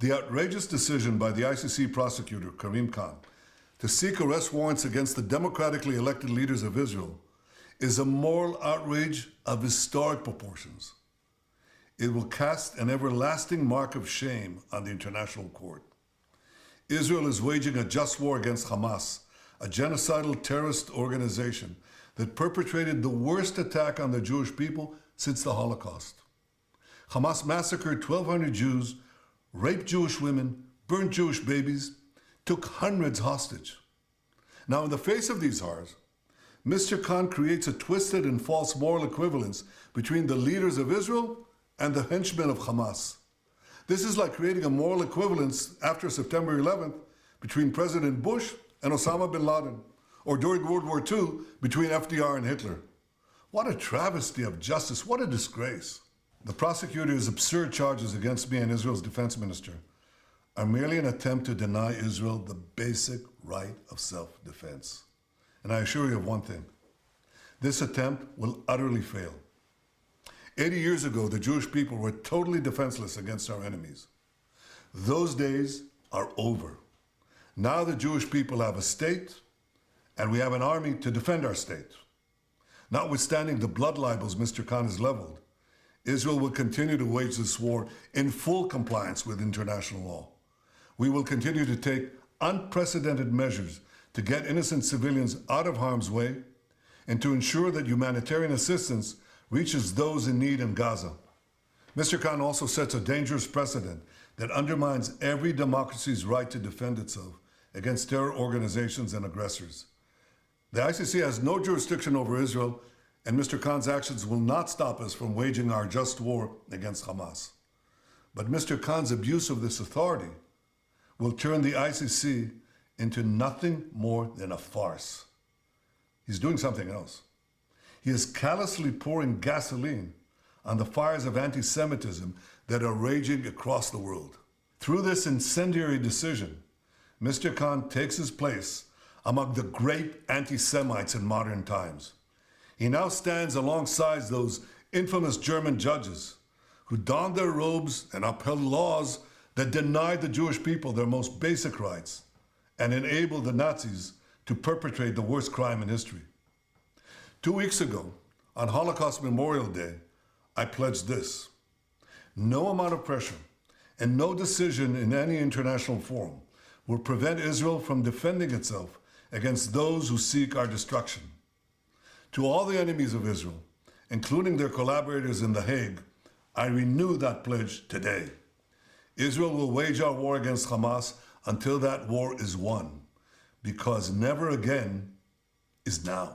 The outrageous decision by the ICC prosecutor, Karim Khan, to seek arrest warrants against the democratically elected leaders of Israel is a moral outrage of historic proportions. It will cast an everlasting mark of shame on the international court. Israel is waging a just war against Hamas, a genocidal terrorist organization that perpetrated the worst attack on the Jewish people since the Holocaust. Hamas massacred 1,200 Jews, raped Jewish women, burned Jewish babies, took hundreds hostage. Now, in the face of these horrors, Mr. Khan creates a twisted and false moral equivalence between the leaders of Israel and the henchmen of Hamas. This is like creating a moral equivalence after September 11th between President Bush and Osama bin Laden, or during World War II between FDR and Hitler. What a travesty of justice, what a disgrace. The prosecutor's absurd charges against me and Israel's defense minister are merely an attempt to deny Israel the basic right of self-defense. And I assure you of one thing, this attempt will utterly fail. 80 years ago, the Jewish people were totally defenseless against our enemies. Those days are over. Now the Jewish people have a state, and we have an army to defend our state. Notwithstanding the blood libels Mr. Khan has leveled, Israel will continue to wage this war in full compliance with international law. We will continue to take unprecedented measures to get innocent civilians out of harm's way and to ensure that humanitarian assistance reaches those in need in Gaza. Mr. Khan also sets a dangerous precedent that undermines every democracy's right to defend itself against terror organizations and aggressors. The ICC has no jurisdiction over Israel, and Mr. Khan's actions will not stop us from waging our just war against Hamas. But Mr. Khan's abuse of this authority will turn the ICC into nothing more than a farce. He's doing something else. He is callously pouring gasoline on the fires of anti-Semitism that are raging across the world. Through this incendiary decision, Mr. Khan takes his place among the great anti-Semites in modern times. He now stands alongside those infamous German judges who donned their robes and upheld laws that denied the Jewish people their most basic rights and enabled the Nazis to perpetrate the worst crime in history. 2 weeks ago, on Holocaust Memorial Day, I pledged this: no amount of pressure and no decision in any international forum will prevent Israel from defending itself against those who seek our destruction. To all the enemies of Israel, including their collaborators in The Hague, I renew that pledge today. Israel will wage our war against Hamas until that war is won, because never again is now.